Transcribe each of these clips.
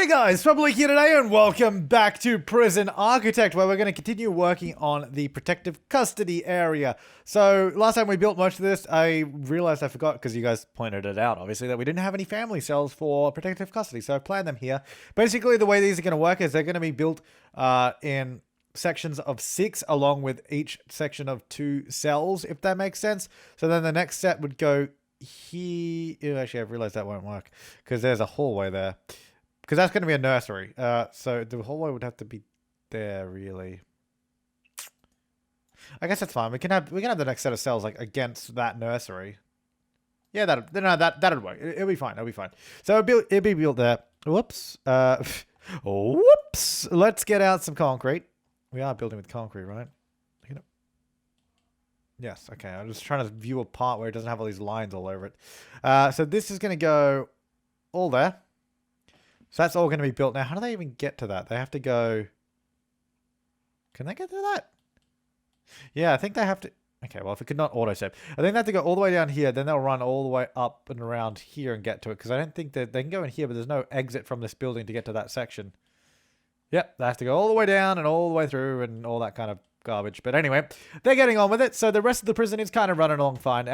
Hey guys, Flabaliki here today and welcome back to Prison Architect, where we're going to continue working on the protective custody area. So last time we built much of this, I realized I forgot, because you guys pointed it out, obviously, that we didn't have any family cells for protective custody, so I planned them here. Basically, the way these are going to work is they're going to be built in sections of 6, along with each section of 2 cells, if that makes sense. So then the next set would go here. Actually, I've realized that won't work, because there's a hallway there. Because that's going to be a nursery. So the hallway would have to be there, really. I guess that's fine. We can have the next set of cells like against that nursery. Yeah, that'd work. It'll be fine. It'll be fine. So it'll be built there. Whoops. Whoops. Let's get out some concrete. We are building with concrete, right? Yes. Okay. I'm just trying to view a part where it doesn't have all these lines all over it. So this is going to go all there. So that's all going to be built. Now, how do they even get to that? They have to go... Can they get to that? Yeah, I think they have to... Okay, well, if it could not auto-save. I think they have to go all the way down here, then they'll run all the way up and around here and get to it. Because I don't think that... They can go in here, but there's no exit from this building to get to that section. Yep, they have to go all the way down and all the way through and all that kind of garbage. But anyway, they're getting on with it. So the rest of the prison is kind of running along fine.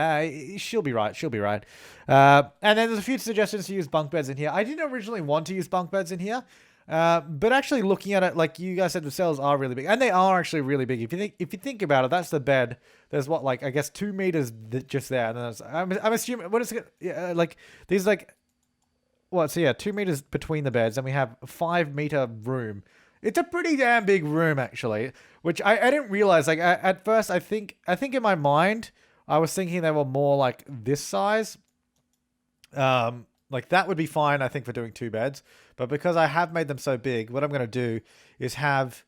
She'll be right. She'll be right. And then there's a few suggestions to use bunk beds in here. I didn't originally want to use bunk beds in here. But actually looking at it, like you guys said, the cells are really big. And they are actually really big. If you think about it, that's the bed. There's what, like, I guess 2 meters just there. And then there's, I'm assuming, what is it? Yeah, like, these like, what? So yeah, 2 meters between the beds. And we have a 5-meter room. It's a pretty damn big room, actually, which I didn't realize. Like, at first, I think in my mind, I was thinking they were more like this size. Like, that would be fine, I think, for doing 2 beds. But because I have made them so big, what I'm going to do is have...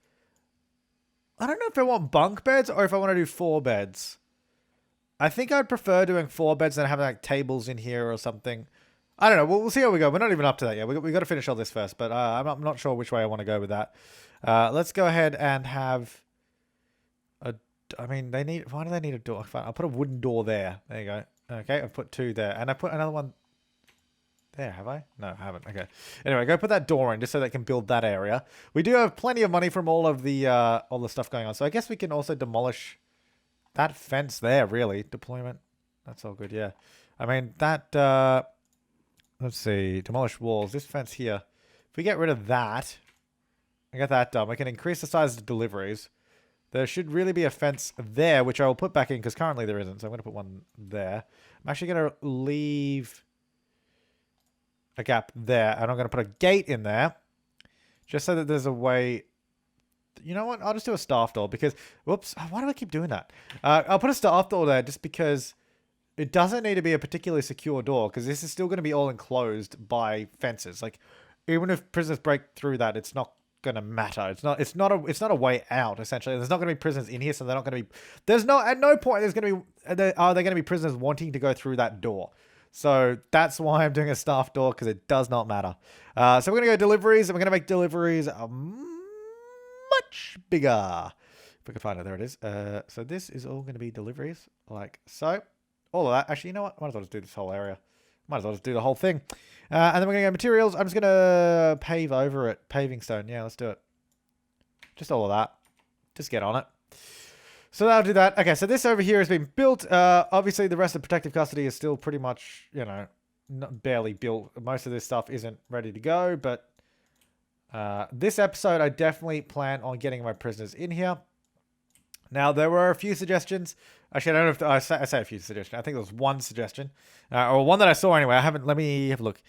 I don't know if I want bunk beds or if I want to do 4 beds. I think I'd prefer doing 4 beds than having, like, tables in here or something. I don't know. We'll see how we go. We're not even up to that yet. We got to finish all this first, but I'm not sure which way I want to go with that. Let's go ahead and have a... I mean, they need... Why do they need a door? Fine, I'll put a wooden door there. There you go. Okay, I've put 2 there. And I put another one there, have I? No, I haven't. Okay. Anyway, go put that door in just so they can build that area. We do have plenty of money from all the stuff going on. So I guess we can also demolish that fence there, really. Deployment. That's all good, yeah. I mean, that... Let's see. Demolish walls. This fence here. If we get rid of that, I get that done. We can increase the size of the deliveries. There should really be a fence there, which I will put back in because currently there isn't. So I'm going to put one there. I'm actually going to leave a gap there. And I'm going to put a gate in there just so that there's a way... You know what? I'll just do a staff door because... Whoops. Why do I keep doing that? I'll put a staff door there just because... It doesn't need to be a particularly secure door because this is still going to be all enclosed by fences. Like, even if prisoners break through that, it's not going to matter. It's not a way out. Essentially, there's not going to be prisoners in here, so they're not going to be. At no point there's going to be. Are there going to be prisoners wanting to go through that door? So that's why I'm doing a staff door because it does not matter. So we're going to go deliveries, and we're going to make deliveries much bigger. If we can find it, there it is. So this is all going to be deliveries like so. All of that. Actually, you know what? Might as well just do this whole area. Might as well just do the whole thing. And then we're going to go materials. I'm just going to pave over it. Paving stone. Yeah, let's do it. Just all of that. Just get on it. So that'll do that. Okay, so this over here has been built. Obviously, the rest of protective custody is still pretty much, you know, barely built. Most of this stuff isn't ready to go. But this episode, I definitely plan on getting my prisoners in here. Now, there were a few suggestions. Actually, I don't know if I say a few suggestions. I think there was one suggestion. Or one that I saw anyway. Let me have a look.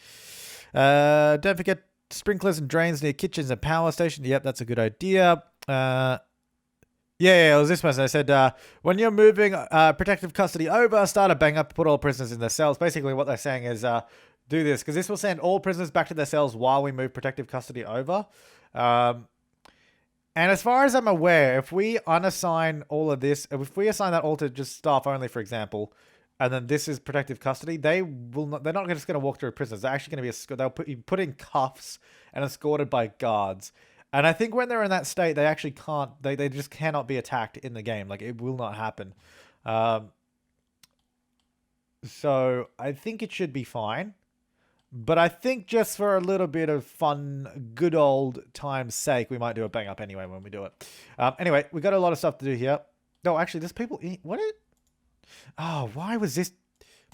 Don't forget sprinklers and drains near kitchens and power stations. Yep, that's a good idea. Yeah, it was this person. I said, when you're moving protective custody over, start a bang up, put all prisoners in their cells. Basically, what they're saying is do this, because this will send all prisoners back to their cells while we move protective custody over. And as far as I'm aware, if we unassign all of this, if we assign that all to just staff only, for example, and then this is protective custody, they're not just going to walk through prisoners. They're actually going to be they'll put in cuffs and escorted by guards. And I think when they're in that state, they actually can't, they just cannot be attacked in the game. Like, it will not happen. So I think it should be fine. But I think just for a little bit of fun, good old time's sake, we might do a bang up anyway when we do it. Anyway, we got a lot of stuff to do here. No, actually, there's people in... What? Oh, why was this...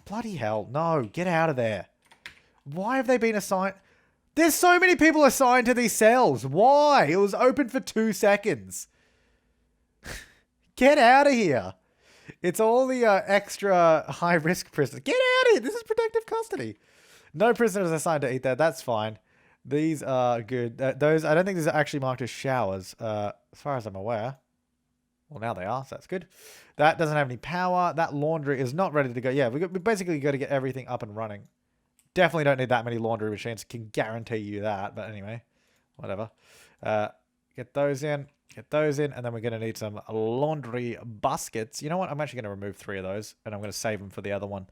Bloody hell. No, get out of there. Why have they been assigned... There's so many people assigned to these cells. Why? It was open for 2 seconds. Get out of here. It's all the extra high-risk prisoners. Get out of here. This is protective custody. No prisoners assigned to eat there. That's fine. These are good. Those, I don't think these are actually marked as showers, as far as I'm aware. Well, now they are, so that's good. That doesn't have any power. That laundry is not ready to go. Yeah, we basically got to get everything up and running. Definitely don't need that many laundry machines. Can guarantee you that. But anyway, whatever. Get those in. Get those in. And then we're going to need some laundry baskets. You know what? I'm actually going to remove 3 of those. And I'm going to save them for the other one.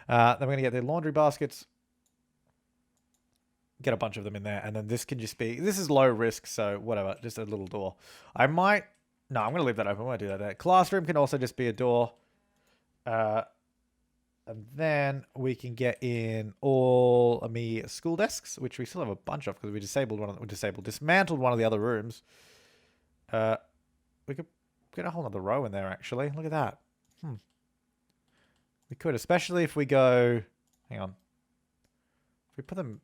Then we're going to get the laundry baskets. Get a bunch of them in there. And then this can just be... This is low risk, so whatever. Just a little door. I might... No, I'm going to leave that open. I won't do that there. Classroom can also just be a door. And then we can get in all of me school desks, which we still have a bunch of because we dismantled one of the other rooms. We could get a whole other row in there, actually. Look at that. We could, especially if we go... Hang on. If we put them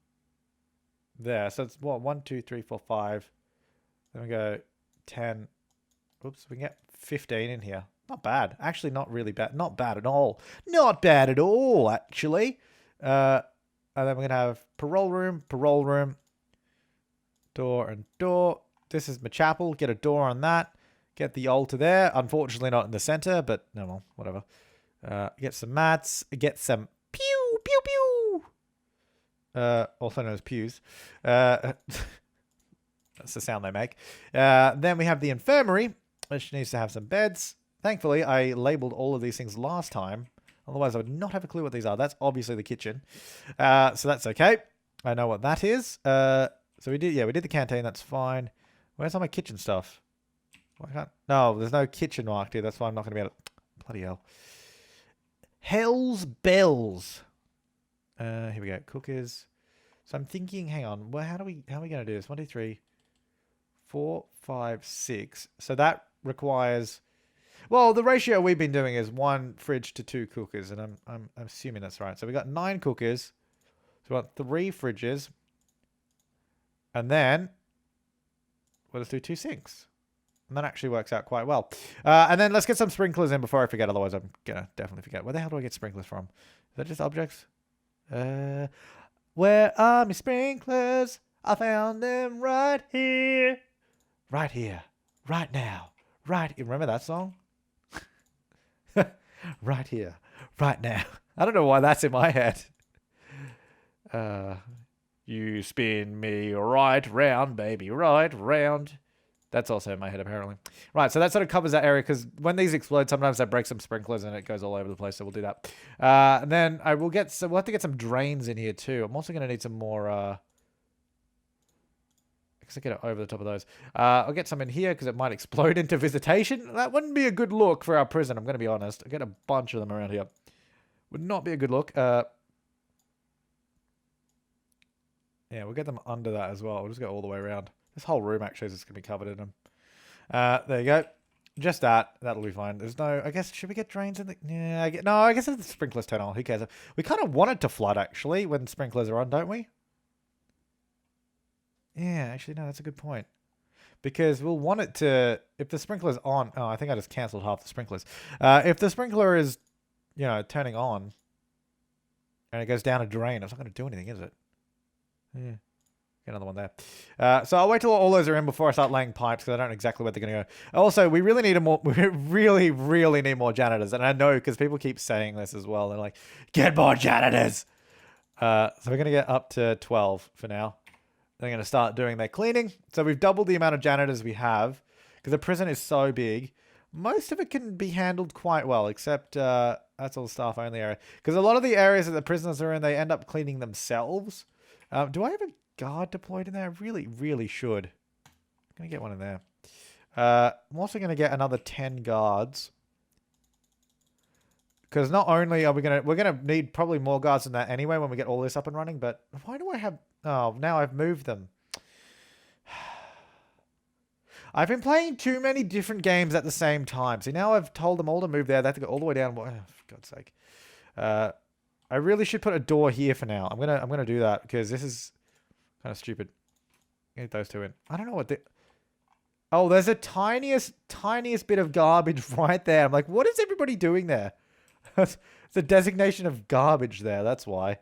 there, so it's what? 1, 2, 3, 4, 5. Then we go 10. Oops, we can get 15 in here. Not bad. Actually, not really bad. Not bad at all. Not bad at all, actually. And then we're going to have parole room, door and door. This is my chapel. Get a door on that. Get the altar there. Unfortunately, not in the center, but no, well, whatever. Get some mats. Get some pew, pew, pew. Also known as pews. That's the sound they make. Then we have the infirmary, which needs to have some beds. Thankfully, I labeled all of these things last time. Otherwise, I would not have a clue what these are. That's obviously the kitchen. So that's okay. I know what that is. So we did the canteen. That's fine. Where's all my kitchen stuff? Why can't... No, there's no kitchen marked here. That's why I'm not going to be able to... Bloody hell. Hell's bells. Here we go. Cookers. So I'm thinking, hang on. Well, how are we going to do this? 1, 2, 3, 4, 5, 6. So that requires... Well, the ratio we've been doing is 1 fridge to 2 cookers, and I'm assuming that's right. So we got 9 cookers. So we want 3 fridges, and then we'll just do 2 sinks, and that actually works out quite well. And then let's get some sprinklers in before I forget. Otherwise, I'm gonna definitely forget. Where the hell do I get sprinklers from? Is that just objects? Where are my sprinklers? I found them right here, right now, right. Remember that song? Right here, right now. I don't know why that's in my head. You spin me right round, baby, right round. That's also in my head, apparently. Right, so that sort of covers that area, because when these explode, sometimes they break some sprinklers and it goes all over the place, so we'll do that. And then we'll have to get some drains in here, too. I'm also going to need some more... I get it over the top of those. I'll get some in here because it might explode into visitation. That wouldn't be a good look for our prison, I'm going to be honest. I'll get a bunch of them around here. Would not be a good look. Yeah, we'll get them under that as well. We'll just go all the way around. This whole room actually is just going to be covered in them. There you go. Just that. That'll be fine. There's no... I guess... Should we get drains in the... Yeah, I guess if the sprinklers turn on, who cares? We kind of want it to flood, actually, when sprinklers are on, don't we? Yeah, actually, no, that's a good point. Because we'll want it to... If the sprinkler's on... Oh, I think I just cancelled half the sprinklers. If the sprinkler is, turning on, and it goes down a drain, it's not going to do anything, is it? Yeah. Get another one there. So I'll wait till all those are in before I start laying pipes, because I don't know exactly where they're going to go. Also, we really need we really, really need more janitors. And I know, because people keep saying this as well. They're like, get more janitors! So we're going to get up to 12 for now. They're going to start doing their cleaning. So we've doubled the amount of janitors we have, because the prison is so big. Most of it can be handled quite well, except that's all staff only area. Because a lot of the areas that the prisoners are in, they end up cleaning themselves. Do I have a guard deployed in there? I really, really should. I'm going to get one in there. I'm also going to get another 10 guards. Because not only are we're gonna need probably more guards than that anyway when we get all this up and running. But why do I have? Oh, now I've moved them. I've been playing too many different games at the same time. See, now I've told them all to move there. They have to go all the way down. Oh, for God's sake. I really should put a door here for now. I'm gonna do that because this is kind of stupid. Get those two in. I don't know what the... Oh, there's a tiniest bit of garbage right there. I'm like, what is everybody doing there? It's a designation of garbage there. That's why.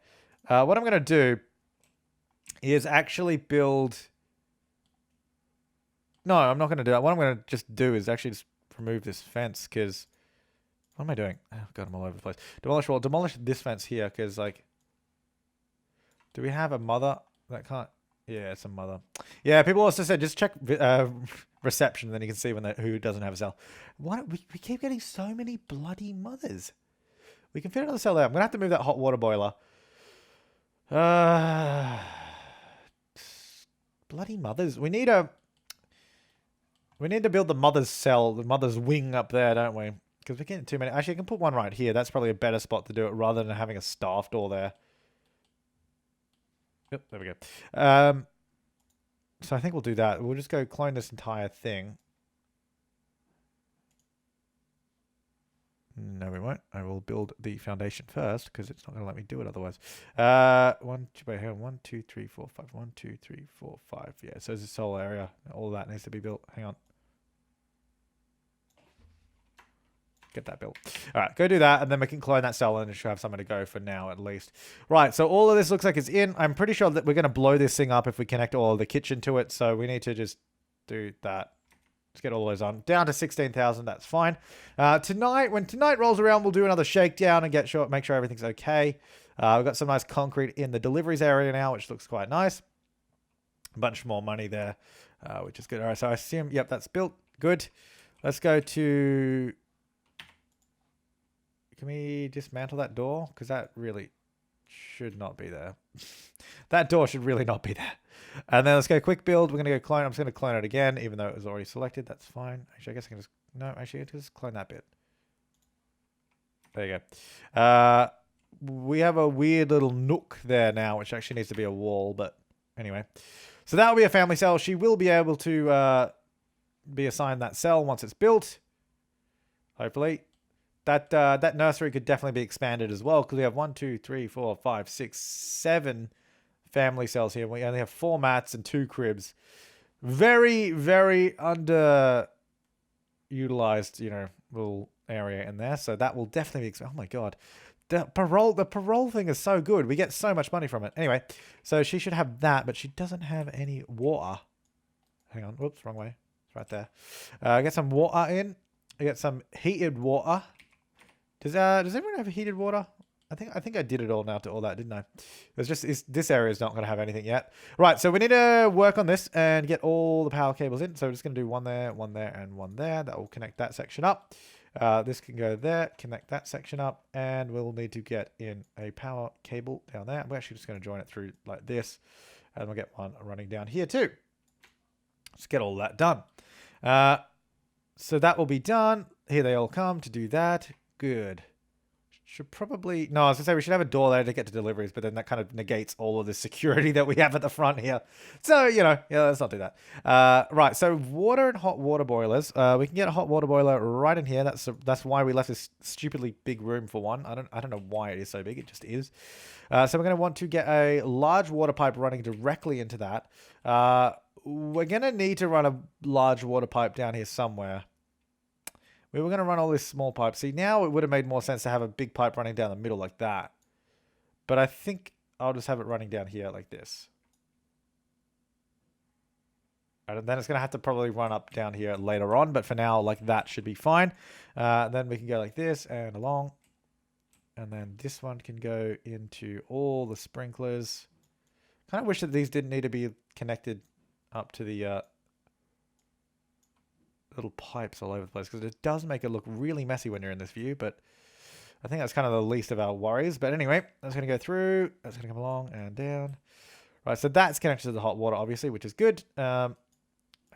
What I'm gonna do is actually build... No, I'm not going to do that. What I'm going to just do is actually just remove this fence because... What am I doing? Oh, God, I'm all over the place. Demolish this fence here because, like... Do we have a mother? That can't... Yeah, it's a mother. Yeah, people also said just check reception, then you can see when who doesn't have a cell. Why we keep getting so many bloody mothers? We can fit another cell there. I'm going to have to move that hot water boiler. Bloody mothers. We need to build the mother's cell, the mother's wing up there, don't we? Because we're getting too many. Actually, I can put one right here. That's probably a better spot to do it rather than having a staff door there. Yep, there we go. So I think we'll do that. We'll just go clone this entire thing. No, we won't. I will build the foundation first because it's not going to let me do it otherwise. Wait, hang on. 1, 2, 3, 4, 5. 1, 2, 3, 4, 5. Yeah, so there's a solar area. All of that needs to be built. Hang on. Get that built. All right, go do that, and then we can clone that cell and just have somewhere to go for now at least. Right, so all of this looks like it's in. I'm pretty sure that we're going to blow this thing up if we connect all of the kitchen to it, so we need to just do that. Let's get all those on. Down to 16,000, that's fine. When tonight rolls around, we'll do another shakedown and make sure everything's okay. We've got some nice concrete in the deliveries area now, which looks quite nice. A bunch more money there, which is good. All right, so I assume, yep, that's built. Good. Let's go to... Can we dismantle that door? Because that really should not be there. That door should really not be there. And then let's go quick build. We're going to go clone. I'm just going to clone it again, even though it was already selected. That's fine. Actually, I guess I can just... No, actually, I can just clone that bit. There you go. We have a weird little nook there now, which actually needs to be a wall. But anyway. So that will be a family cell. She will be able to be assigned that cell once it's built. Hopefully. That nursery could definitely be expanded as well because we have 1, 2, 3, 4, 5, 6, 7 family cells here. We only have 4 mats and 2 cribs. Very, very underutilized, little area in there. So that will definitely be expanded. Oh my God. The parole thing is so good. We get so much money from it. Anyway, so she should have that, but she doesn't have any water. Hang on. Whoops, wrong way. It's right there. Get some water in. I get some heated water. Does everyone have heated water? I think I did it all now to all that, didn't I? This area is not going to have anything yet. Right, so we need to work on this and get all the power cables in. So we're just going to do one there, and one there. That will connect that section up. This can go there, connect that section up, and we'll need to get in a power cable down there. We're actually just going to join it through like this, and we'll get one running down here too. Let's get all that done. So that will be done. Here they all come to do that. Good. Should probably... No, I was going to say we should have a door there to get to deliveries, but then that kind of negates all of the security that we have at the front here. So, yeah, let's not do that. Right, so water and hot water boilers. We can get a hot water boiler right in here. That's why we left this stupidly big room for one. I don't know why it is so big. It just is. So we're going to want to get a large water pipe running directly into that. We're going to need to run a large water pipe down here somewhere. We were going to run all this small pipe. See, now it would have made more sense to have a big pipe running down the middle like that. But I think I'll just have it running down here like this. And then it's going to have to probably run up down here later on. But for now, like that should be fine. Then we can go like this and along. And then this one can go into all the sprinklers. Kind of wish that these didn't need to be connected up to the... little pipes all over the place because it does make it look really messy when you're in this view, but I think that's kind of the least of our worries. But anyway, that's going to go through, that's going to come along and down. Right, so that's connected to the hot water, obviously, which is good. I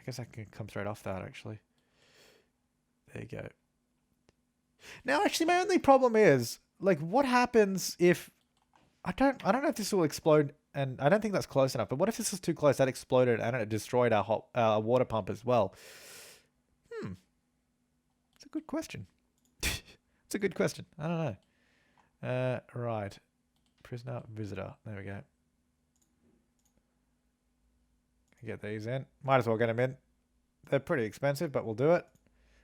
guess I can come straight off that, actually. There you go. Now, actually, my only problem is, like, what happens if... I don't know if this will explode, and I don't think that's close enough, but what if this is too close? That exploded and it destroyed our water pump as well. It's a good question. It's a good question. I don't know. Right. Prisoner, visitor. There we go. Get these in. Might as well get them in. They're pretty expensive, but we'll do it.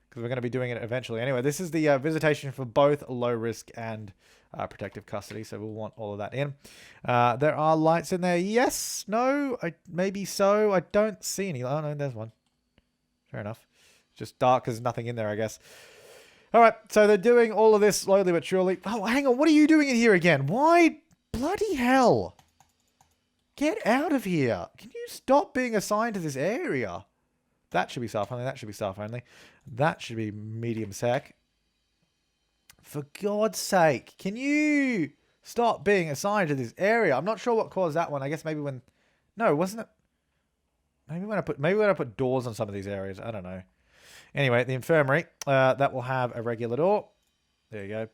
Because we're going to be doing it eventually. Anyway, this is the visitation for both low risk and protective custody. So we'll want all of that in. There are lights in there. Yes. No. Maybe so. I don't see any. Oh, no. There's one. Fair enough. Just dark because there's nothing in there, I guess. All right. So they're doing all of this slowly but surely. Oh, hang on. What are you doing in here again? Why? Bloody hell. Get out of here. Can you stop being assigned to this area? That should be staff only. That should be staff only. That should be medium sec. For God's sake, can you stop being assigned to this area? I'm not sure what caused that one. I guess maybe when... No, wasn't it? Maybe when I put doors on some of these areas. I don't know. Anyway, the infirmary. That will have a regular door. There you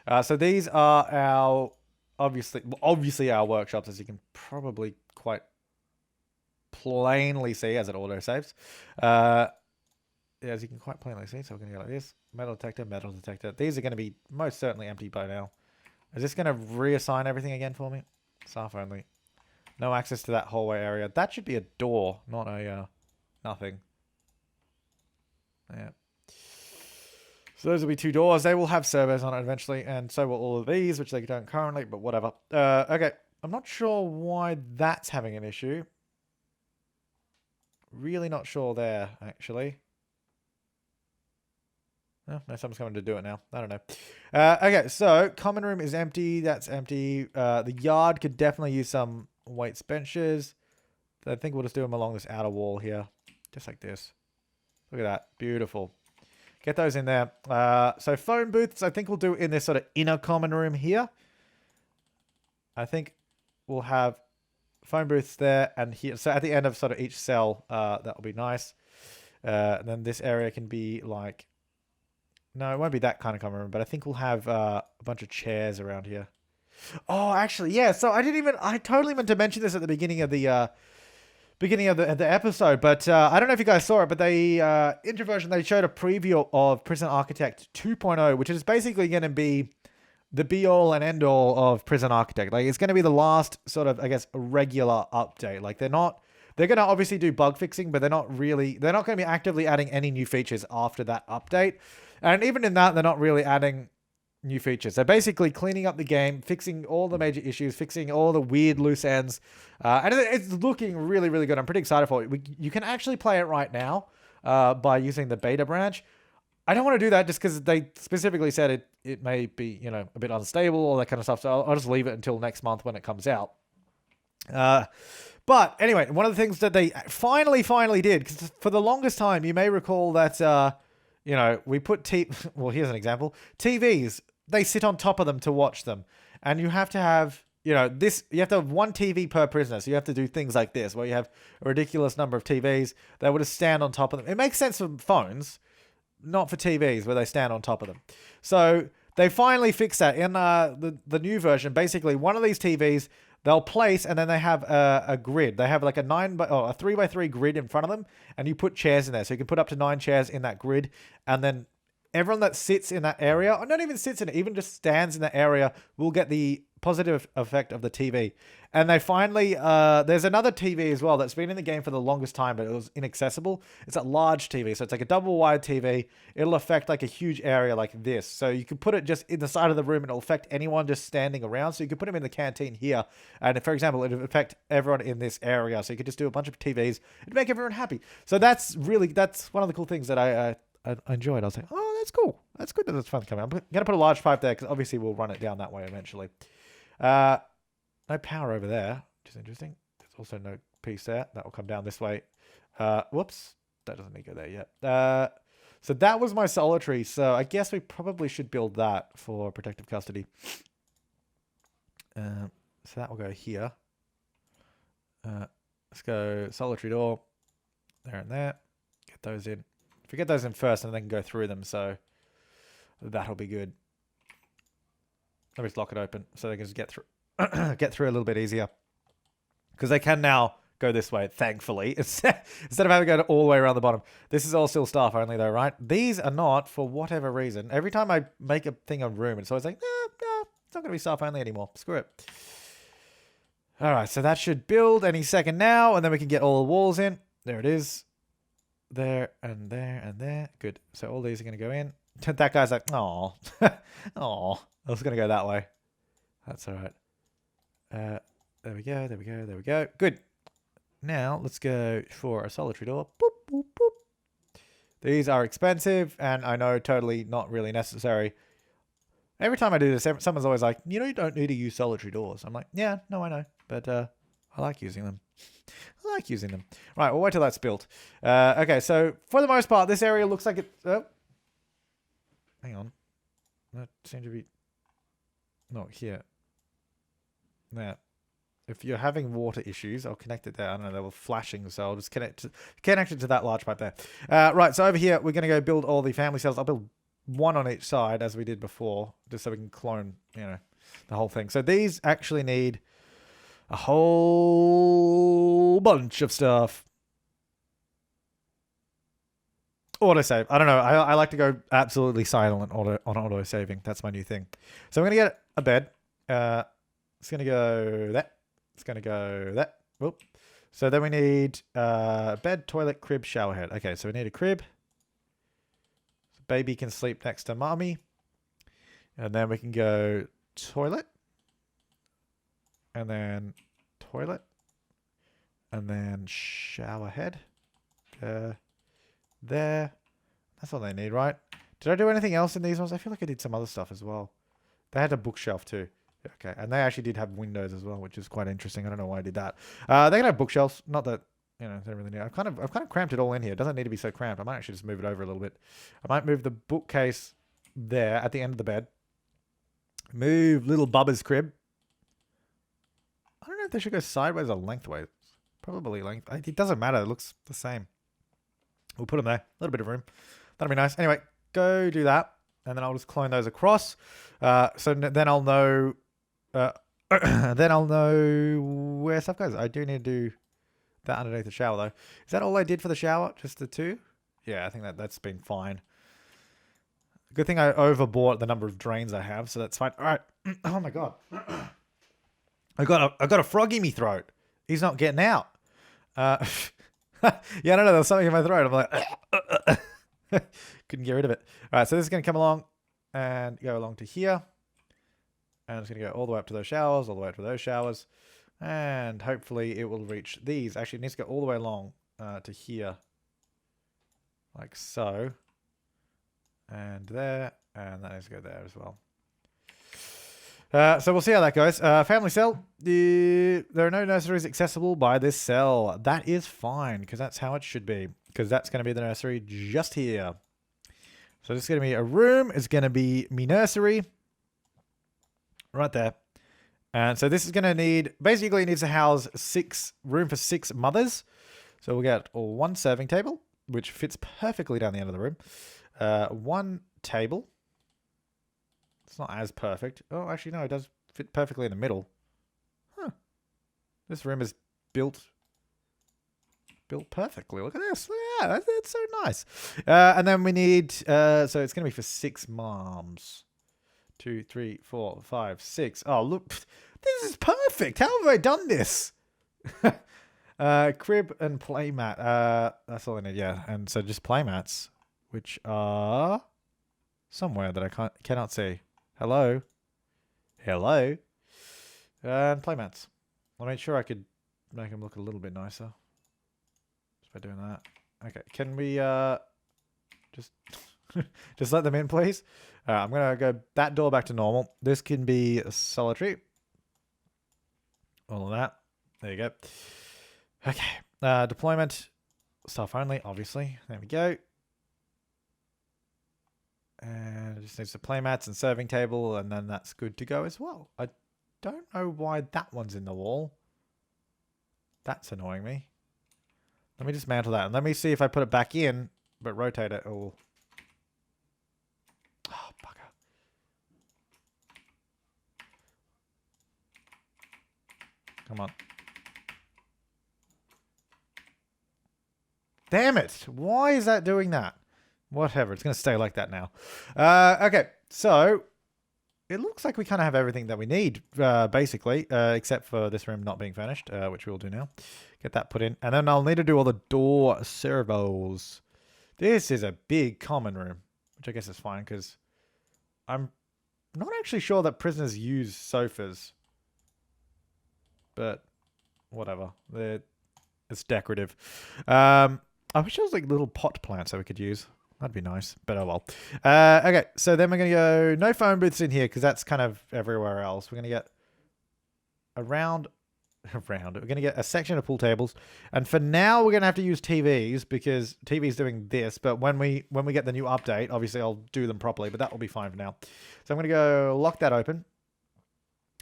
go. So these are our... Obviously our workshops, as you can probably quite plainly see as it auto-saves. As you can quite plainly see, so we're going to go like this. Metal detector, metal detector. These are going to be most certainly empty by now. Is this going to reassign everything again for me? Staff only. No access to that hallway area. That should be a door, not a nothing. Yeah. So those will be 2 doors. They will have servos on it eventually, and so will all of these, which they don't currently, but whatever. Okay. I'm not sure why that's having an issue. Really not sure there, actually. Oh, no, someone's coming to do it now. I don't know. Okay, so common room is empty. That's empty. The yard could definitely use some weights benches. I think we'll just do them along this outer wall here. Just like this. Look at that. Beautiful. Get those in there. So phone booths, I think we'll do in this sort of inner common room here. I think we'll have phone booths there and here. So at the end of sort of each cell, that will be nice. And then this area can be like... No, it won't be that kind of common room, but I think we'll have a bunch of chairs around here. Oh, actually, yeah. So I totally meant to mention this at the beginning of the episode, but I don't know if you guys saw it, but they Introversion, they showed a preview of Prison Architect 2.0, which is basically going to be the be all and end all of Prison Architect. Like, it's going to be the last sort of, I guess, regular update. Like, they're going to obviously do bug fixing, but they're not going to be actively adding any new features after that update. And even in that, they're not really adding new features. They're basically cleaning up the game, fixing all the major issues, fixing all the weird loose ends. And it's looking really, really good. I'm pretty excited for it. You can actually play it right now by using the beta branch. I don't want to do that just because they specifically said it may be, a bit unstable, all that kind of stuff. So I'll just leave it until next month when it comes out. But anyway, one of the things that they finally did, because for the longest time, you may recall that... we put well, here's an example. TVs, they sit on top of them to watch them. And you have to have, you have to have 1 TV per prisoner. So you have to do things like this, where you have a ridiculous number of TVs. They would just stand on top of them. It makes sense for phones, not for TVs, where they stand on top of them. So they finally fixed that in the new version. Basically, one of these TVs... they'll place, and then they have a grid. They have like a 3x3 grid in front of them, and you put chairs in there. So you can put up to 9 chairs in that grid, and then everyone that sits in that area, or not even sits in it, even just stands in that area, will get the positive effect of the TV. And they finally, there's another TV as well that's been in the game for the longest time, but it was inaccessible. It's a large TV, so it's like a double wide TV. It'll affect like a huge area like this. So you can put it just in the side of the room and it'll affect anyone just standing around. So you could put them in the canteen here. And for example, it would affect everyone in this area. So you could just do a bunch of TVs. It'd make everyone happy. So that's one of the cool things that I enjoyed. I was like, oh, that's cool. That's good that it's fun coming. I'm going to put a large pipe there because obviously we'll run it down that way eventually. No power over there, which is interesting. There's also no piece there. That will come down this way. Whoops. That doesn't need to go there yet. So that was my solitary. So I guess we probably should build that for protective custody. So that will go here. Let's go solitary door. There and there. Get those in. If we get those in first, and then go through them. So That'll be good. Let me just lock it open so they can just get through get through a little bit easier. Because they can now go this way, thankfully, instead of having to go all the way around the bottom. This is all still staff only though, right? These are not, for whatever reason. Every time I make a thing on room, it's always like, no, it's not going to be staff only anymore. Screw it. All right, so that should build any second now, and then we can get all the walls in. There it is. There and there and there. Good. So all these are going to go in. That guy's like, oh, oh, I was going to go that way. That's all right. There we go, there we go, there we go. Good. Now, let's go for a solitary door. Boop, boop, boop. These are expensive, and I know totally not really necessary. Every time I do this, someone's always like, you know, you don't need to use solitary doors. I'm like, yeah, no, I know. But I like using them. I like using them. Right, we'll wait till that's built. Okay, so for the most part, this area looks like it... Oh. Hang on. That seems to be... Not here. Now, if you're having water issues, I'll connect it there. I don't know, they were flashing, so I'll just connect it to that large pipe there. Right, so over here, we're going to go build all the family cells. I'll build one on each side, as we did before, just so we can clone, you know, the whole thing. So these actually need a whole bunch of stuff. Autosave. I don't know. I like to go absolutely silent on auto-saving. That's my new thing. So I'm going to get a bed. It's going to go that. It's going to go that. Whoop. So then we need bed, toilet, crib, shower head. Okay, so we need a crib. So baby can sleep next to mommy. And then we can go toilet. And then toilet. And then shower head. There. That's all they need, right? Did I do anything else in these ones? I feel like I did some other stuff as well. They had a bookshelf too. Okay, and they actually did have windows as well, which is quite interesting. I don't know why I did that. They can have bookshelves. Not that, you know, they don't really need. I've kind of cramped it all in here. It doesn't need to be so cramped. I might actually just move it over a little bit. I might move the bookcase there at the end of the bed. Move little Bubba's crib. I don't know if they should go sideways or lengthways. Probably length. It doesn't matter. It looks the same. We'll put them there. A little bit of room. That'll be nice. Anyway, go do that. And then I'll just clone those across. So then I'll know... then I'll know where stuff goes. I do need to do that underneath the shower, though. Is that all I did for the shower? Just the two? Yeah, I think that's been fine. Good thing I overbought the number of drains I have, so that's fine. All right. Oh, my God. I got a frog in my throat. He's not getting out. Yeah, I don't know. There was something in my throat. I'm like... Couldn't get rid of it. All right, so this is going to come along and go along to here. And it's going to go all the way up to those showers, all the way up to those showers. And hopefully it will reach these. Actually, it needs to go all the way along to here. Like so. And there. And that needs to go there as well. So we'll see how that goes. Family cell. There are no nurseries accessible by this cell. That is fine, because that's how it should be. Because that's going to be the nursery just here. So this is going to be a room. It's going to be me nursery. Right there. And so this is going to need... Basically, it needs to house room for 6 mothers. So we'll get one serving table, which fits perfectly down the end of the room. One table. It's not as perfect. Oh, actually, no, it does fit perfectly in the middle. Huh. This room is built perfectly. Look at this. Yeah, that's so nice. And then we need... so it's going to be for 6 moms. 2, 3, 4, 5, 6. Oh, look. This is perfect. How have I done this? Crib and playmat. That's all I need, yeah. And so just playmats, which are somewhere that I cannot see. Hello? Hello? And playmats. I made sure I could make them look a little bit nicer. Just by doing that. Okay, can we just just let them in, please? I'm going to go that door back to normal. This can be solitary. All of that. There you go. Okay. Deployment. Staff only, obviously. There we go. And it just needs the playmats and serving table, and then that's good to go as well. I don't know why that one's in the wall. That's annoying me. Let me dismantle that, and let me see if I put it back in, but rotate it. Oh, bugger. Come on. Damn it. Why is that doing that? Whatever. It's going to stay like that now. Okay. So it looks like we kind of have everything that we need, basically, except for this room not being furnished, which we'll do now. Get that put in. And then I'll need to do all the door servos. This is a big common room, which I guess is fine because I'm not actually sure that prisoners use sofas. But whatever. It's decorative. I wish there was like little pot plants that we could use. That'd be nice, but oh well. Okay, so then we're going to go, no phone booths in here because that's kind of everywhere else. We're going to get around. We're going to get a section of pool tables. And for now, we're going to have to use TVs because TV's doing this. But when we get the new update, obviously I'll do them properly, but that will be fine for now. So I'm going to go lock that open.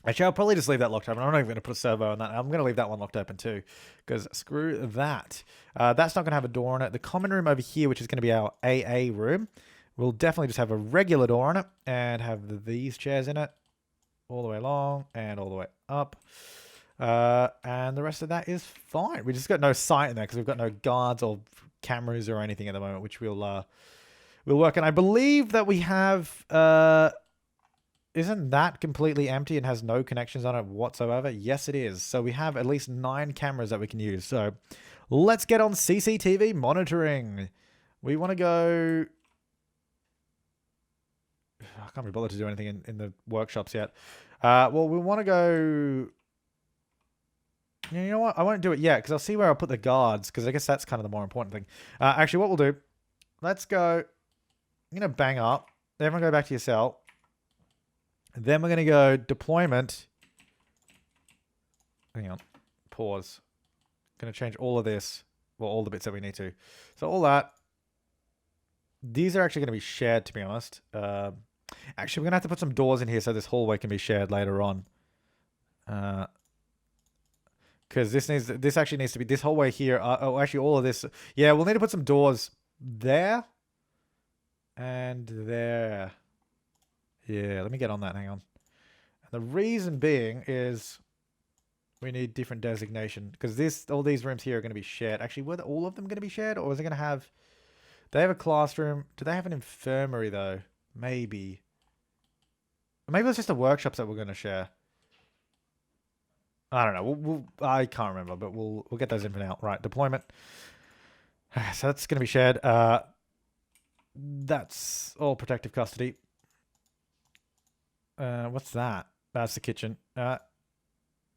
Actually, I'll probably just leave that locked open. I'm not even going to put a servo on that. I'm going to leave that one locked open too, because screw that. That's not going to have a door on it. The common room over here, which is going to be our AA room, will definitely just have a regular door on it and have these chairs in it all the way along and all the way up. And the rest of that is fine. We just got no sight in there because we've got no guards or cameras or anything at the moment, which we'll work. And I believe that we have... Isn't that completely empty and has no connections on it whatsoever? Yes, it is. So we have at least 9 cameras that we can use. So let's get on CCTV monitoring. We want to go... I can't be bothered to do anything in the workshops yet. Well, we want to go... You know what? I won't do it yet because I'll see where I'll put the guards because I guess that's kind of the more important thing. Actually, what we'll do... Let's go... I'm going to bang up. Everyone go back to your cell. Then we're going to go deployment. Hang on. Pause. Going to change all of this. Well, all the bits that we need to. So all that. These are actually going to be shared, to be honest. Actually, we're going to have to put some doors in here so this hallway can be shared later on. Because this actually needs to be... This hallway here... actually, all of this... Yeah, we'll need to put some doors there. And there. Yeah, let me get on that. Hang on. The reason being is we need different designation because all these rooms here are going to be shared. Actually, were all of them going to be shared, or is it going to have? They have a classroom. Do they have an infirmary though? Maybe. Maybe it's just the workshops that we're going to share. I don't know. I can't remember, but we'll get those in for now. Right, deployment. So that's going to be shared. That's all protective custody. What's that? That's the kitchen. I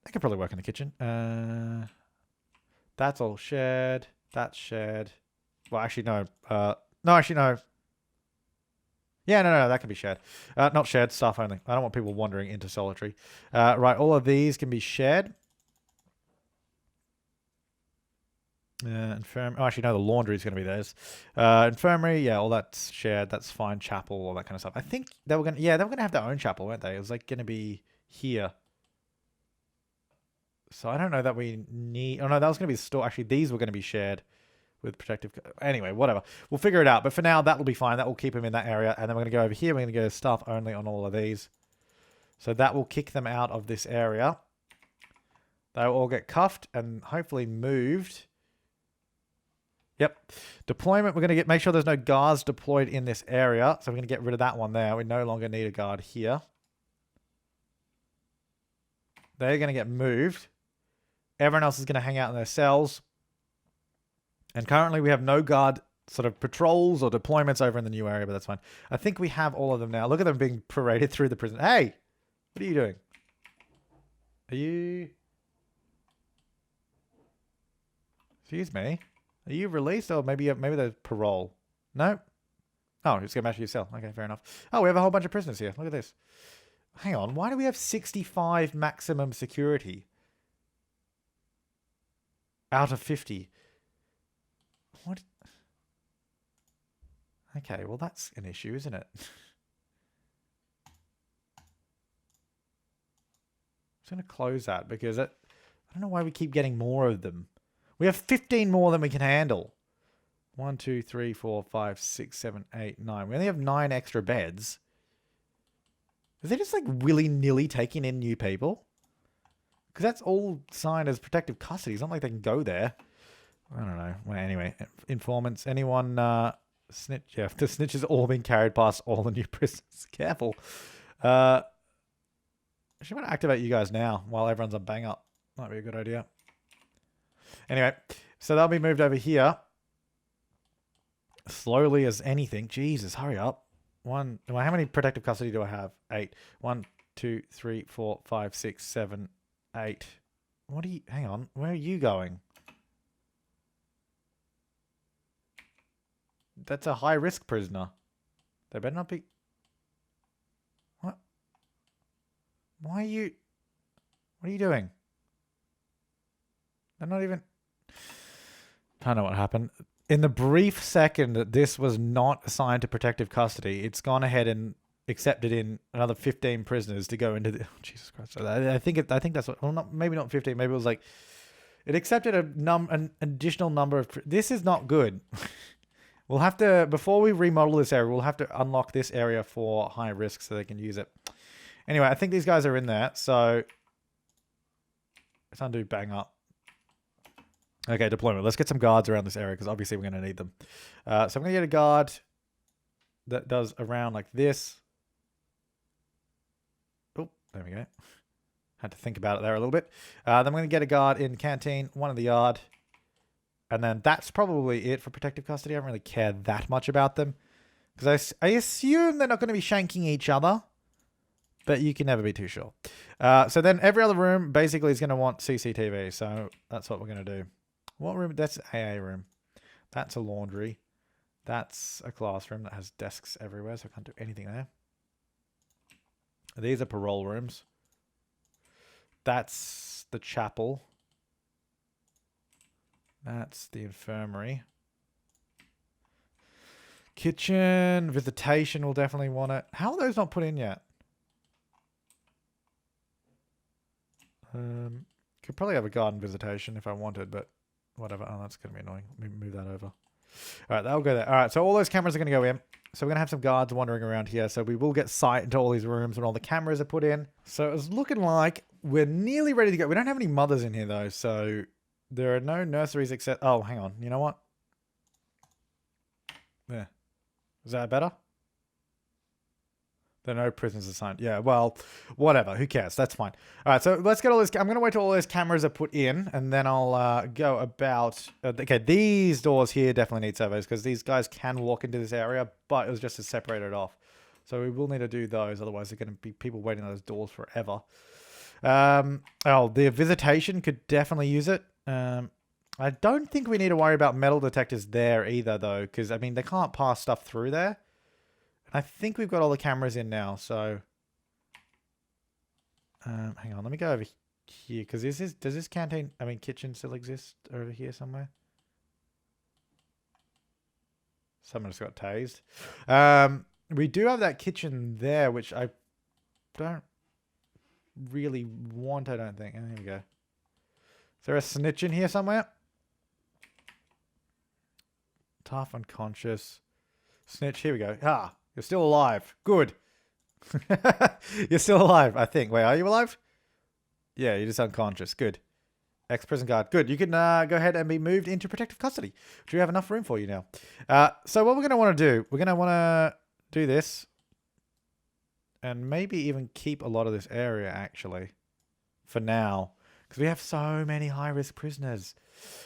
could probably work in the kitchen. That's all shared. That's shared. Well, actually, no. No, actually, no. Yeah, no, that can be shared. Not shared, staff only. I don't want people wandering into solitary. Right, all of these can be shared. Infirmary. Oh, actually, no, the laundry is going to be theirs. Infirmary, yeah, all that's shared. That's fine. Chapel, all that kind of stuff. I think they were going to, yeah, they were going to have their own chapel, weren't they? It was like going to be here. So I don't know that we need, oh no, that was going to be the store. Actually, these were going to be shared with protective. Anyway, whatever. We'll figure it out. But for now, that will be fine. That will keep them in that area. And then we're going to go over here. We're going to go staff only on all of these. So that will kick them out of this area. They'll all get cuffed and hopefully moved. Yep. Deployment, we're going to make sure there's no guards deployed in this area. So we're going to get rid of that one there. We no longer need a guard here. They're going to get moved. Everyone else is going to hang out in their cells. And currently we have no guard sort of patrols or deployments over in the new area, but that's fine. I think we have all of them now. Look at them being paraded through the prison. Hey! What are you doing? Are you... Excuse me? Are you released or maybe there's parole? No? Oh, just go back to your cell. Okay, fair enough. Oh, we have a whole bunch of prisoners here. Look at this. Hang on. Why do we have 65 maximum security? Out of 50. What? Okay, well that's an issue, isn't it? I'm just going to close that because I don't know why we keep getting more of them. We have 15 more than we can handle. 1, 2, 3, 4, 5, 6, 7, 8, 9. We only have 9 extra beds. Is they just like willy-nilly taking in new people? Because that's all signed as protective custody. It's not like they can go there. I don't know. Well, anyway, informants. Anyone snitch? Yeah, the snitches all been carried past all the new prisoners. Careful. I should want to activate you guys now while everyone's on bang up. Might be a good idea. Anyway, so they'll be moved over here. Slowly as anything. Jesus, hurry up. How many protective custody do I have? 8. 1, 2, 3, 4, 5, 6, 7, 8. What are you... Hang on. Where are you going? That's a high-risk prisoner. They better not be... What? Why are you... What are you doing? They're not even... I don't know what happened. In the brief second that this was not assigned to protective custody, it's gone ahead and accepted in another 15 prisoners to go into the... Oh, Jesus Christ. So I think that's what... Well, maybe not 15. Maybe it was like... It accepted an additional number of... This is not good. We'll have to... Before we remodel this area, we'll have to unlock this area for high risk so they can use it. Anyway, I think these guys are in there. So... Let's undo bang up. Okay, deployment. Let's get some guards around this area because obviously we're going to need them. So I'm going to get a guard that does around like this. Oh, there we go. Had to think about it there a little bit. Then I'm going to get a guard in canteen, one in the yard. And then that's probably it for protective custody. I don't really care that much about them. Because I assume they're not going to be shanking each other. But you can never be too sure. So then every other room basically is going to want CCTV. So that's what we're going to do. What room? That's AA room. That's a laundry. That's a classroom that has desks everywhere, so I can't do anything there. These are parole rooms. That's the chapel. That's the infirmary. Kitchen, visitation will definitely want it. How are those not put in yet? Could probably have a garden visitation if I wanted, but whatever. Oh, that's going to be annoying. Let me move that over. All right, that'll go there. All right, so all those cameras are going to go in. So we're going to have some guards wandering around here. So we will get sight into all these rooms when all the cameras are put in. So it's looking like we're nearly ready to go. We don't have any mothers in here, though. So there are no nurseries except... Oh, hang on. You know what? Yeah. Is that better? There are no prisoners assigned. Yeah, well, whatever. Who cares? That's fine. All right, so let's get all this... I'm going to wait till all those cameras are put in, and then I'll go about... okay, these doors here definitely need surveys, because these guys can walk into this area, but it was just to separate it off. So we will need to do those, otherwise there's going to be people waiting on those doors forever. Oh, the visitation could definitely use it. I don't think we need to worry about metal detectors there either, though, because, I mean, they can't pass stuff through there. I think we've got all the cameras in now, so... hang on, let me go over here, because does this canteen, I mean, kitchen still exist over here somewhere? Someone just got tased. We do have that kitchen there, which I don't really want, I don't think. Oh, here we go. Is there a snitch in here somewhere? Tough, unconscious. Snitch, here we go. Ah! You're still alive. Good. You're still alive, I think. Wait, are you alive? Yeah, you're just unconscious. Good. Ex-prison guard. Good. You can go ahead and be moved into protective custody, which we have enough room for you now. So what we're going to want to do, we're going to want to do this and maybe even keep a lot of this area, actually, for now, because we have so many high-risk prisoners.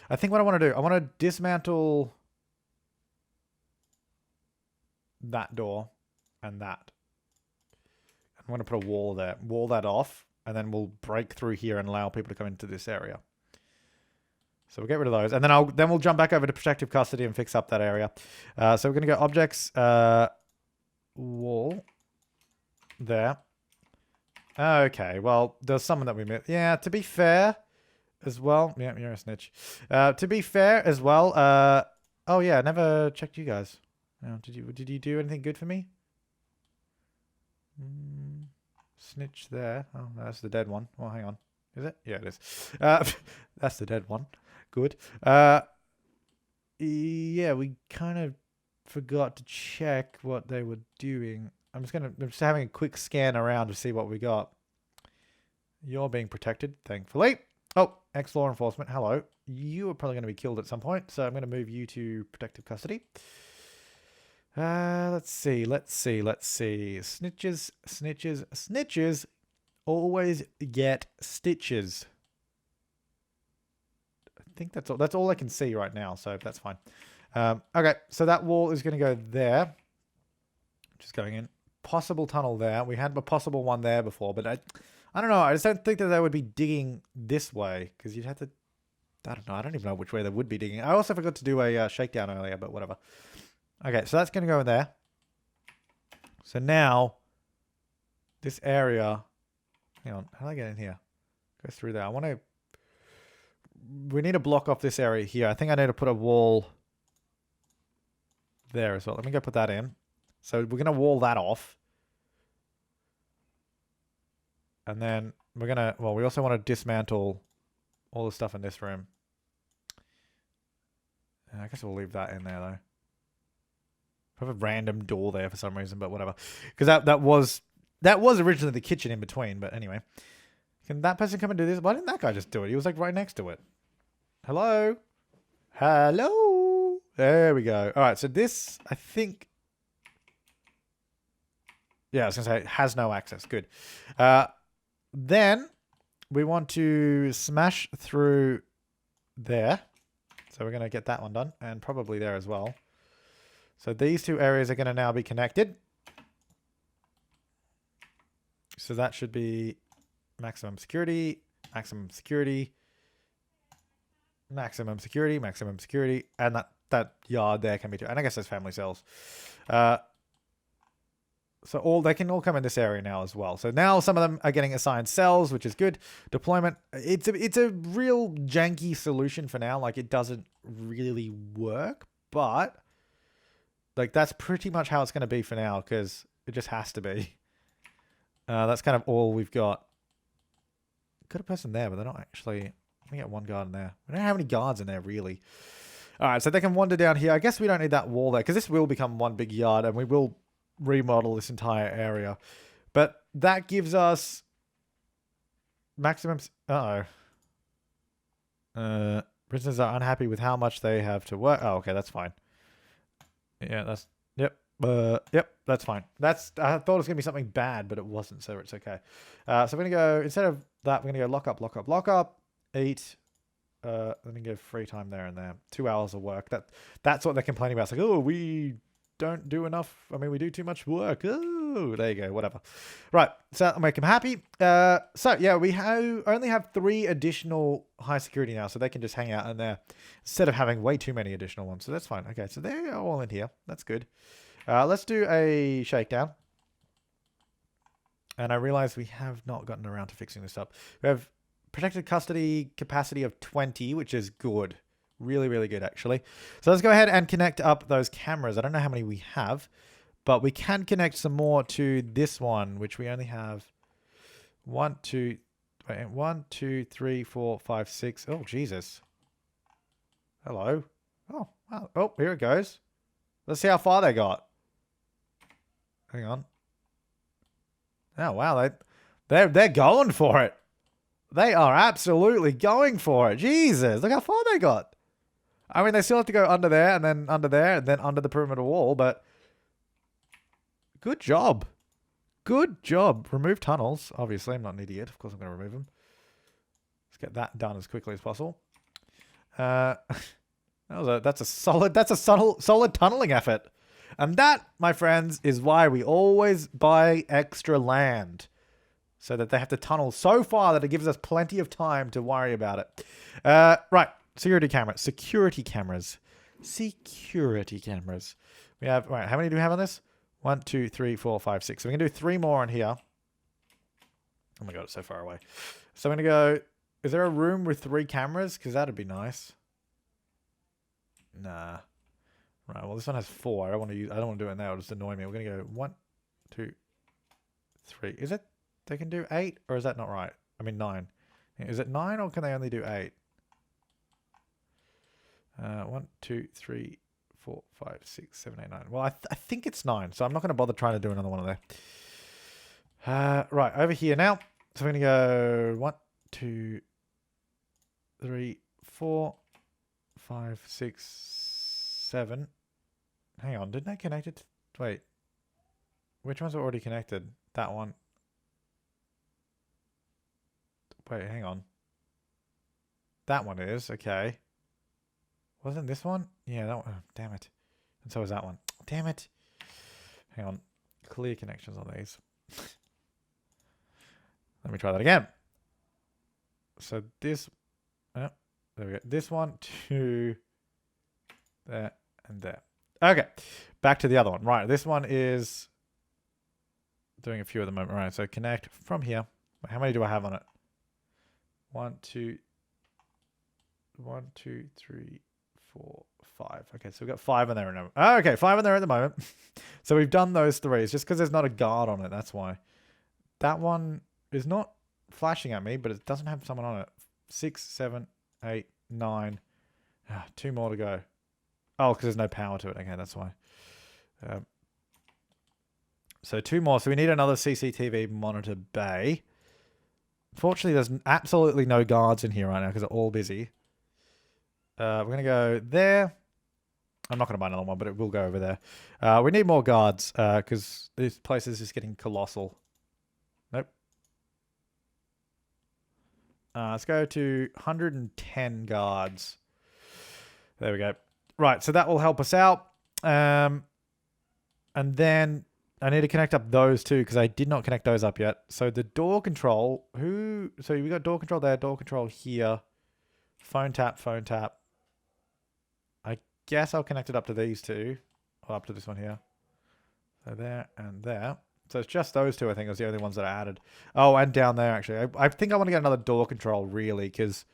I think what I want to do, I want to dismantle... that door and that. I'm going to put a wall there. Wall that off, and then we'll break through here and allow people to come into this area. So we'll get rid of those, and then we'll jump back over to protective custody and fix up that area. So we're going to go objects, wall, there. Okay, well, there's someone that we missed. Yeah, to be fair, as well. Yeah, you're a snitch. To be fair, as well. Oh yeah, I never checked you guys. Oh, did you do anything good for me? Snitch there. Oh, that's the dead one. Oh, hang on. Is it? Yeah, it is. That's the dead one. Good. Yeah, we kind of forgot to check what they were doing. I'm just having a quick scan around to see what we got. You're being protected, thankfully. Oh, ex-law enforcement. Hello. You are probably going to be killed at some point, so I'm going to move you to protective custody. Let's see. Snitches always get stitches. I think that's all. That's all I can see right now, so that's fine. Okay, so that wall is going to go there. Just going in. Possible tunnel there. We had a possible one there before, but I don't know. I just don't think that they would be digging this way, because you'd have to... I don't know. I don't even know which way they would be digging. I also forgot to do a shakedown earlier, but whatever. Okay, so that's going to go in there. So now, this area... Hang on. How do I get in here? Go through there. We need to block off this area here. I think I need to put a wall there as well. Let me go put that in. So we're going to wall that off. And then we're going to... Well, we also want to dismantle all the stuff in this room. I guess we'll leave that in there, though. I have a random door there for some reason, but whatever. Because that was originally the kitchen in between, but anyway. Can that person come and do this? Why didn't that guy just do it? He was like right next to it. Hello? Hello? There we go. All right, so this, I think... Yeah, I was going to say, it has no access. Good. Then we want to smash through there. So we're going to get that one done, and probably there as well. So these two areas are going to now be connected. So that should be maximum security, maximum security, maximum security, maximum security, and that yard there can be too. And I guess there's family cells. So they can all come in this area now as well. So now some of them are getting assigned cells, which is good. Deployment, it's a real janky solution for now. Like, it doesn't really work, but like that's pretty much how it's going to be for now, because it just has to be. That's kind of all we've got. Got a person there, but they're not actually... Let me get one guard in there. We don't have any guards in there, really. All right, so they can wander down here. I guess we don't need that wall there, because this will become one big yard, and we will remodel this entire area. But that gives us maximum... Prisoners are unhappy with how much they have to work. Oh, okay, that's fine. Yeah, that's... Yep. Yep, that's fine. I thought it was going to be something bad, but it wasn't, so it's okay. So we're going to go... Instead of that, we're going to go lock up, lock up, lock up. Eat. Let me go free time there and there. 2 hours of work. That's what they're complaining about. It's like, oh, we don't do enough. I mean, we do too much work. Oh, there you go. Whatever. Right. So that'll make them happy. So yeah, we only have 3 additional high security now, so they can just hang out in there instead of having way too many additional ones. So that's fine. Okay. So they're all in here. That's good. Let's do a shakedown. And I realize we have not gotten around to fixing this up. We have protected custody capacity of 20, which is good. Really, really good, actually. So let's go ahead and connect up those cameras. I don't know how many we have, but we can connect some more to this one, which we only have 1, 2, 3, 4, 5, 6. Oh, Jesus. Hello. Oh, wow. Oh, here it goes. Let's see how far they got. Hang on. Oh, wow. They're going for it. They are absolutely going for it. Jesus, look how far they got. I mean, they still have to go under there and then under there and then under the perimeter wall, but good job. Good job. Remove tunnels. Obviously, I'm not an idiot. Of course, I'm going to remove them. Let's get that done as quickly as possible. That's a solid tunneling effort. And that, my friends, is why we always buy extra land. So that they have to tunnel so far that it gives us plenty of time to worry about it. Right. Security cameras. Security cameras. Security cameras. We have... Right. How many do we have on this? 1, 2, 3, 4, 5, 6. So we can do 3 more on here. Oh my god, it's so far away. So I'm going to go... Is there a room with 3 cameras? Because that'd be nice. Nah. Right. Well, this one has 4. I don't want to do it now. It'll just annoy me. We're going to go 1, 2, 3. Is it... They can do 8, or is that not right? I mean 9. Is it 9, or can they only do 8? 1, 2, 3, 4, 5, 6, 7, 8, 9. Well, I think it's 9, so I'm not going to bother trying to do another one of there. Right, over here now. So we're going to go 1, 2, 3, 4, 5, 6, 7. Hang on, didn't I connect it? Wait. Which ones are already connected? That one. Wait, hang on. That one is, okay. Wasn't this one? Yeah, that one. Oh, damn it. And so is that one. Damn it. Hang on. Clear connections on these. Let me try that again. So this, oh, there we go. This one to there and there. Okay. Back to the other one. Right. This one is doing a few at the moment. Right. So connect from here. How many do I have on it? 1, 2, 3, 4, 5. Okay, so we've got 5 in there now. Oh, okay, 5 in there at the moment. So we've done those 3. It's just because there's not a guard on it. That's why. That one is not flashing at me, but it doesn't have someone on it. 6, 7, 8, 9. 2 more to go. Oh, because there's no power to it. Okay, that's why. So 2 more. So we need another CCTV monitor bay. Fortunately, there's absolutely no guards in here right now because they're all busy. We're going to go there. I'm not going to buy another one, but it will go over there. We need more guards because this place is just getting colossal. Nope. Let's go to 110 guards. There we go. Right, so that will help us out. And then I need to connect up those 2 because I did not connect those up yet. So the door control, so we got door control there, door control here. Phone tap, phone tap. I guess I'll connect it up to these 2. Or up to this one here. So there and there. So it's just those 2, I think, are the only ones that I added. Oh, and down there, actually. I think I want to get another door control, really, because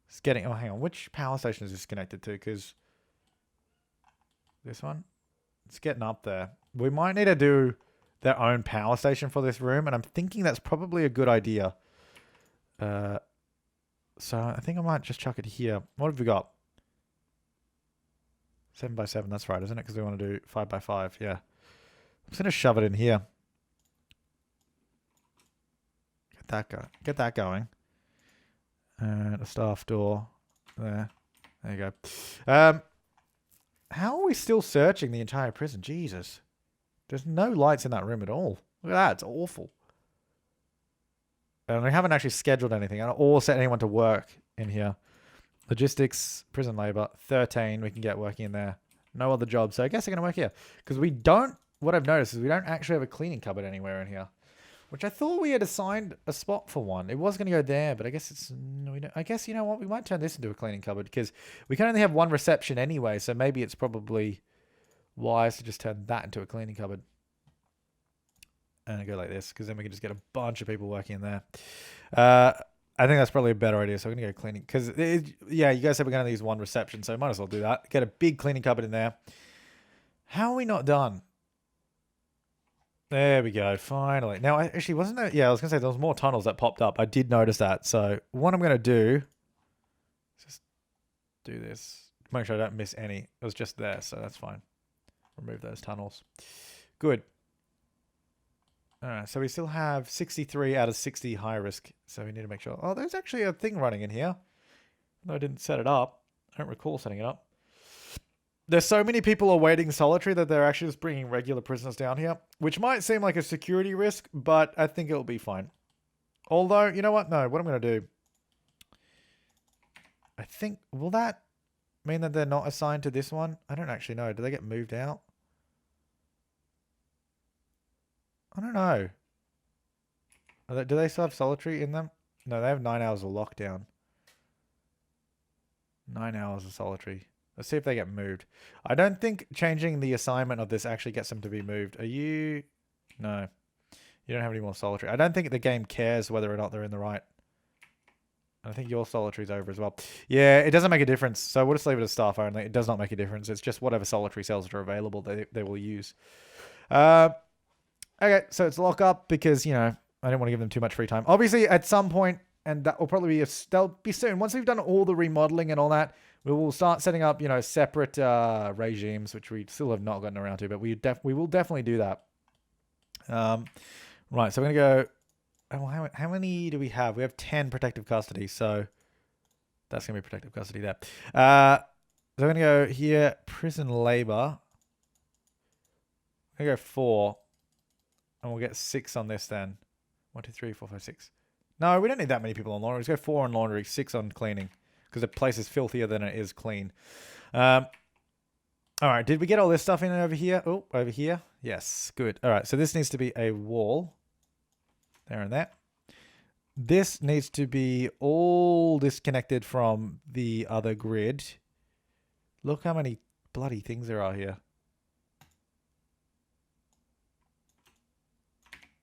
it's getting... Oh, hang on. Which power station is this connected to? Because this one? It's getting up there. We might need to do their own power station for this room, and I'm thinking that's probably a good idea. So I think I might just chuck it here. What have we got? 7 by 7, that's right, isn't it? Because we want to do 5 by 5, yeah. I'm just going to shove it in here. Get that going. And a staff door. There you go. How are we still searching the entire prison? Jesus. There's no lights in that room at all. Look at that. It's awful. And we haven't actually scheduled anything or set anyone to work in here. Logistics, prison labor, 13. We can get working in there. No other jobs. So I guess they're going to work here. Because we don't... What I've noticed is we don't actually have a cleaning cupboard anywhere in here. Which I thought we had assigned a spot for one. It was going to go there, but I guess it's... I guess, you know what? We might turn this into a cleaning cupboard because we can only have one reception anyway. So maybe it's probably wise to just turn that into a cleaning cupboard. And go like this because then we can just get a bunch of people working in there. I think that's probably a better idea. So we're going to go cleaning because, yeah, you guys said we're going to use one reception. So might as well do that. Get a big cleaning cupboard in there. How are we not done? There we go. Finally. Now, actually, wasn't there... Yeah, I was going to say there was more tunnels that popped up. I did notice that. So what I'm going to do is just do this. Make sure I don't miss any. It was just there, so that's fine. Remove those tunnels. Good. All right, so we still have 63 out of 60 high risk. So we need to make sure... Oh, there's actually a thing running in here. No, I didn't set it up. I don't recall setting it up. There's so many people awaiting solitary that they're actually just bringing regular prisoners down here, which might seem like a security risk, but I think it'll be fine. Although, you know what? No, what I'm going to do... I think... Will that mean that they're not assigned to this one? I don't actually know. Do they get moved out? I don't know. Do they still have solitary in them? No, they have 9 hours of lockdown. 9 hours of solitary. Let's see if they get moved. I don't think changing the assignment of this actually gets them to be moved. Are you... No. You don't have any more solitary. I don't think the game cares whether or not they're in the right. I think your solitary's over as well. Yeah, it doesn't make a difference. So we'll just leave it as staff only. It does not make a difference. It's just whatever solitary cells are available they will use. Okay, so it's lock up because, you know, I don't want to give them too much free time. Obviously, at some point, and that will probably be... They'll be soon. Once we've done all the remodeling and all that, we will start setting up, you know, separate regimes, which we still have not gotten around to, but we will definitely do that. Right, so we're going to go how many do we have? We have 10 protective custody, so that's going to be protective custody there. So I'm going to go here, prison labor. I'm going to go 4, and we'll get 6 on this then. 1, 2, 3, 4, 5, 6. No, we don't need that many people on laundry. Let's go 4 on laundry, 6 on cleaning, because the place is filthier than it is clean. All right, did we get all this stuff in over here? Oh, over here. Yes, good. All right, so this needs to be a wall. There and there. This needs to be all disconnected from the other grid. Look how many bloody things there are here.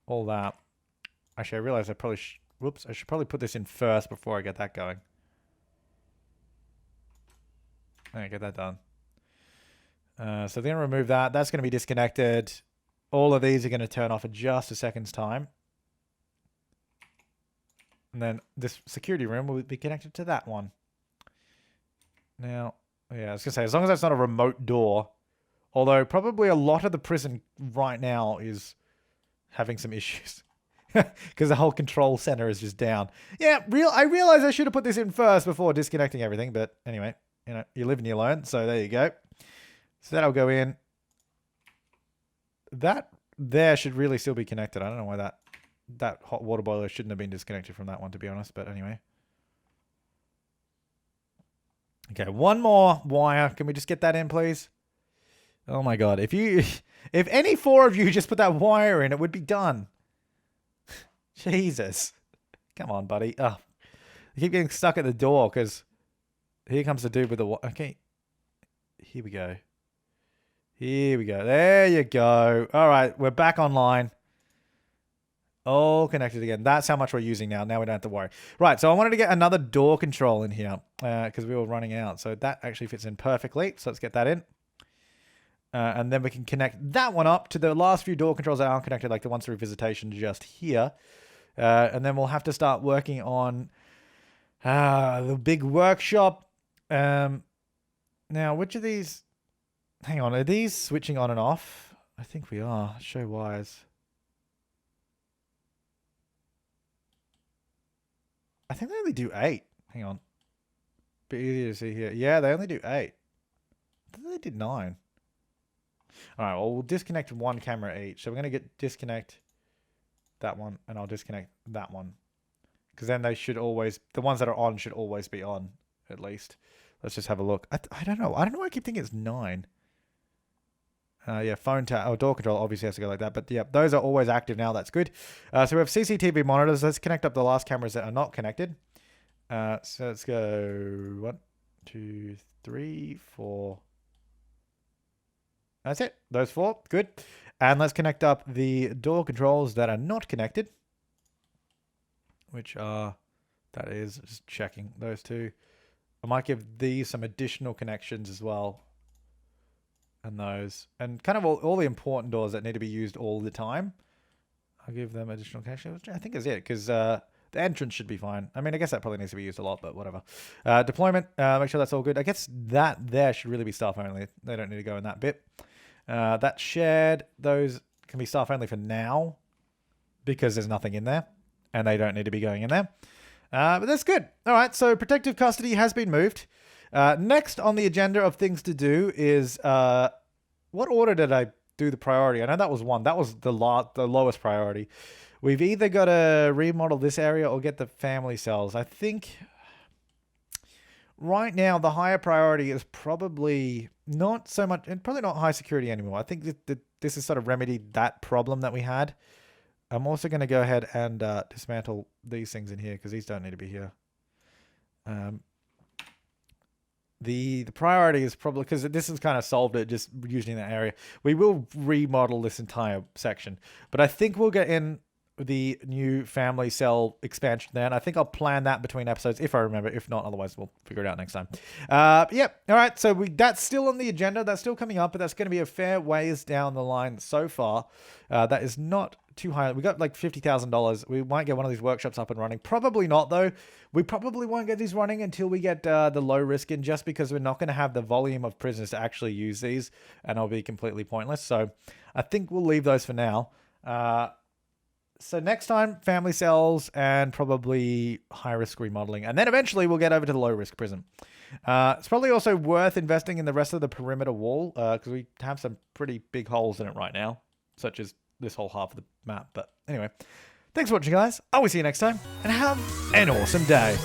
All that. Actually, I realized I probably whoops, I should probably put this in first before I get that going. Alright, get that done. So they're going to remove that. That's going to be disconnected. All of these are going to turn off in just a second's time. And then this security room will be connected to that one. Now, yeah, I was going to say, as long as that's not a remote door. Although probably a lot of the prison right now is having some issues. Because the whole control center is just down. Yeah, I realize I should have put this in first before disconnecting everything. But anyway, you know, you live and you learn. So there you go. So that'll go in. That there should really still be connected. I don't know why that hot water boiler shouldn't have been disconnected from that one, to be honest. But anyway. Okay, one more wire. Can we just get that in, please? Oh my god. If any 4 of you just put that wire in, it would be done. Jesus. Come on, buddy. Oh, I keep getting stuck at the door because here comes the dude with the... Okay. Here we go. Here we go. There you go. All right. We're back online. All connected again. That's how much we're using now. Now we don't have to worry. Right. So I wanted to get another door control in here because we were running out. So that actually fits in perfectly. So let's get that in. And then we can connect that one up to the last few door controls that aren't connected, like the ones through visitation just here. And then we'll have to start working on the big workshop. Now, which of these... Hang on, are these switching on and off? I think we are. Show wires. I think they only do 8. Hang on. Bit easier to see here. Yeah, they only do 8. I thought they did 9. All right, well, we'll disconnect one camera each. So we're going to disconnect that one, and I'll disconnect that one. Because then they should always... The ones that are on should always be on, at least. Let's just have a look. I don't know. I don't know why I keep thinking it's 9. Yeah, phone door control obviously has to go like that. But yeah, those are always active now. That's good. So we have CCTV monitors. Let's connect up the last cameras that are not connected. So let's go 1, 2, 3, 4. That's it. Those 4. Good. And let's connect up the door controls that are not connected. Which are... That is just checking those 2. I might give these some additional connections as well. And those. And kind of all the important doors that need to be used all the time. I'll give them additional connections, which I think is it. Because the entrance should be fine. I mean, I guess that probably needs to be used a lot, but whatever. Deployment. Make sure that's all good. I guess that there should really be staff only. They don't need to go in that bit. That shared. Those can be staff only for now. Because there's nothing in there. And they don't need to be going in there. But that's good. All right, so protective custody has been moved. Next on the agenda of things to do is... what order did I do the priority? I know that was 1. That was the lowest priority. We've either got to remodel this area or get the family cells. I think... Right now, the higher priority is probably not so much... And probably not high security anymore. I think that this has sort of remedied that problem that we had. I'm also going to go ahead and dismantle these things in here because these don't need to be here. The priority is probably because this has kind of solved it just using that area. We will remodel this entire section, but I think we'll get in the new family cell expansion there. And I think I'll plan that between episodes if I remember. If not, otherwise we'll figure it out next time. Yep. All right. So that's still on the agenda. That's still coming up, but that's going to be a fair ways down the line so far. That is not too high. We got like $50,000. We might get one of these workshops up and running. Probably not though. We probably won't get these running until we get the low risk in, just because we're not going to have the volume of prisoners to actually use these, and it'll be completely pointless. So I think we'll leave those for now. So next time, family cells and probably high-risk remodeling. And then eventually we'll get over to the low-risk prison. It's probably also worth investing in the rest of the perimeter wall because we have some pretty big holes in it right now, such as this whole half of the map. But anyway, thanks for watching, guys. I will see you next time, and have an awesome day.